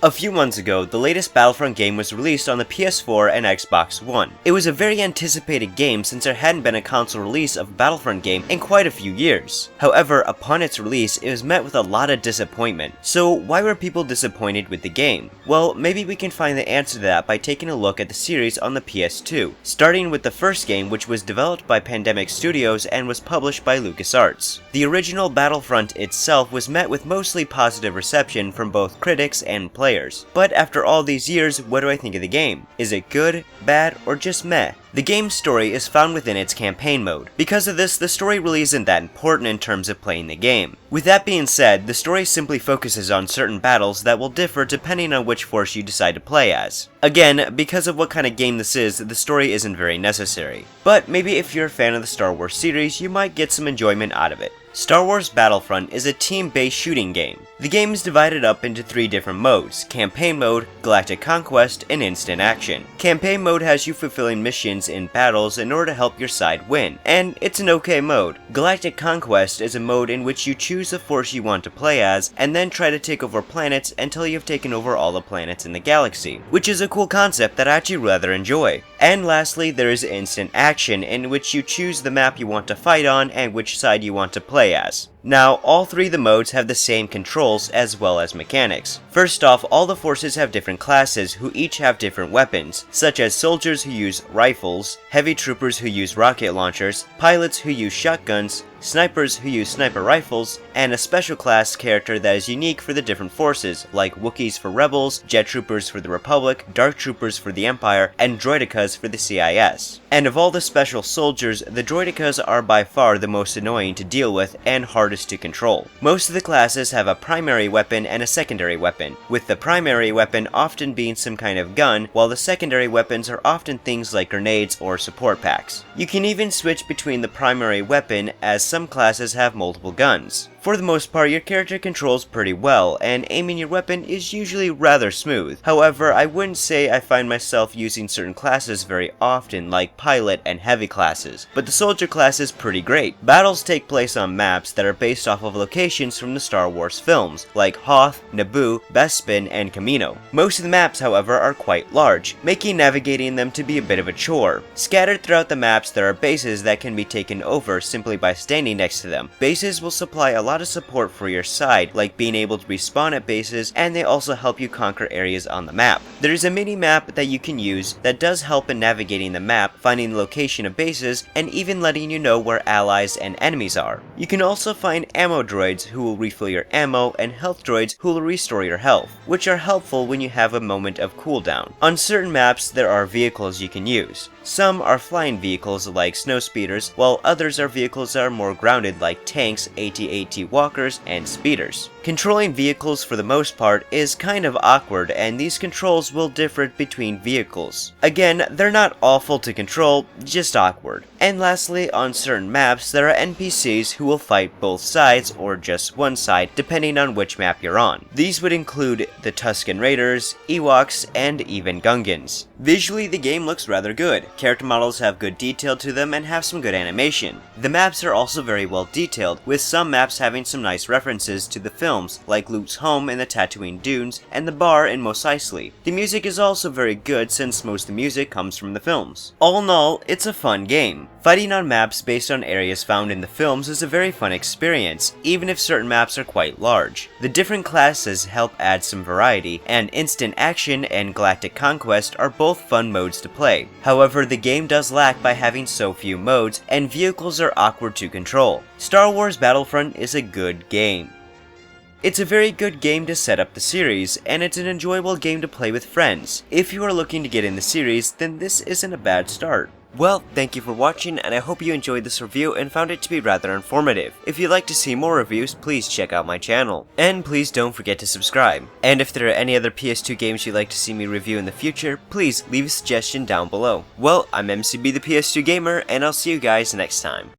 A few months ago, the latest Battlefront game was released on the PS4 and Xbox One. It was a very anticipated game since there hadn't been a console release of a Battlefront game in quite a few years. However, upon its release, it was met with a lot of disappointment. So why were people disappointed with the game? Well, maybe we can find the answer to that by taking a look at the series on the PS2, starting with the first game, which was developed by Pandemic Studios and was published by LucasArts. The original Battlefront itself was met with mostly positive reception from both critics and players. But after all these years, what do I think of the game? Is it good, bad, or just meh? The game's story is found within its campaign mode. Because of this, the story really isn't that important in terms of playing the game. With that being said, the story simply focuses on certain battles that will differ depending on which force you decide to play as. Again, because of what kind of game this is, the story isn't very necessary. But maybe if you're a fan of the Star Wars series, you might get some enjoyment out of it. Star Wars Battlefront is a team-based shooting game. The game is divided up into 3 different modes: Campaign Mode, Galactic Conquest, and Instant Action. Campaign Mode has you fulfilling missions in battles in order to help your side win, and it's an okay mode. Galactic Conquest is a mode in which you choose the force you want to play as, and then try to take over planets until you've taken over all the planets in the galaxy, which is a cool concept that I actually rather enjoy. And lastly, there is Instant Action, in which you choose the map you want to fight on and which side you want to play as. Now, all 3 of the modes have the same controls as well as mechanics. First off, all the forces have different classes who each have different weapons, such as soldiers who use rifles, heavy troopers who use rocket launchers, pilots who use shotguns, snipers who use sniper rifles, and a special class character that is unique for the different forces, like Wookiees for Rebels, Jet Troopers for the Republic, Dark Troopers for the Empire, and Droidekas for the CIS. And of all the special soldiers, the Droidekas are by far the most annoying to deal with and hardest to control. Most of the classes have a primary weapon and a secondary weapon, with the primary weapon often being some kind of gun, while the secondary weapons are often things like grenades or support packs. You can even switch between the primary weapon, as some classes have multiple guns. For the most part, your character controls pretty well, and aiming your weapon is usually rather smooth. However, I wouldn't say I find myself using certain classes very often, like pilot and heavy classes, but the soldier class is pretty great. Battles take place on maps that are based off of locations from the Star Wars films, like Hoth, Naboo, Bespin, and Kamino. Most of the maps, however, are quite large, making navigating them to be a bit of a chore. Scattered throughout the maps, there are bases that can be taken over simply by standing next to them. Bases will supply a lot of support for your side, like being able to respawn at bases, and they also help you conquer areas on the map. There is a mini map that you can use that does help in navigating the map, finding the location of bases, and even letting you know where allies and enemies are. You can also find ammo droids who will refill your ammo, and health droids who will restore your health, which are helpful when you have a moment of cooldown. On certain maps, there are vehicles you can use. Some are flying vehicles like snowspeeders, while others are vehicles that are more grounded like tanks, AT-AT walkers, and speeders. Controlling vehicles for the most part is kind of awkward, and these controls will differ between vehicles. Again, they're not awful to control, just awkward. And lastly, on certain maps, there are NPCs who will fight both sides or just one side, depending on which map you're on. These would include the Tusken Raiders, Ewoks, and even Gungans. Visually, the game looks rather good. Character models have good detail to them and have some good animation. The maps are also very well detailed, with some maps having some nice references to the films, like Luke's home in the Tatooine Dunes and the bar in Mos Eisley. The music is also very good since most of the music comes from the films. All in all, it's a fun game. Fighting on maps based on areas found in the films is a very fun experience, even if certain maps are quite large. The different classes help add some variety, and Instant Action and Galactic Conquest are both fun modes to play. However, the game does lack by having so few modes, and vehicles are awkward to control. Star Wars Battlefront is a good game. It's a very good game to set up the series, and it's an enjoyable game to play with friends. If you are looking to get in the series, then this isn't a bad start. Well, thank you for watching, and I hope you enjoyed this review and found it to be rather informative. If you'd like to see more reviews, please check out my channel. And please don't forget to subscribe. And if there are any other PS2 games you'd like to see me review in the future, please leave a suggestion down below. Well, I'm MCB the PS2 Gamer, and I'll see you guys next time.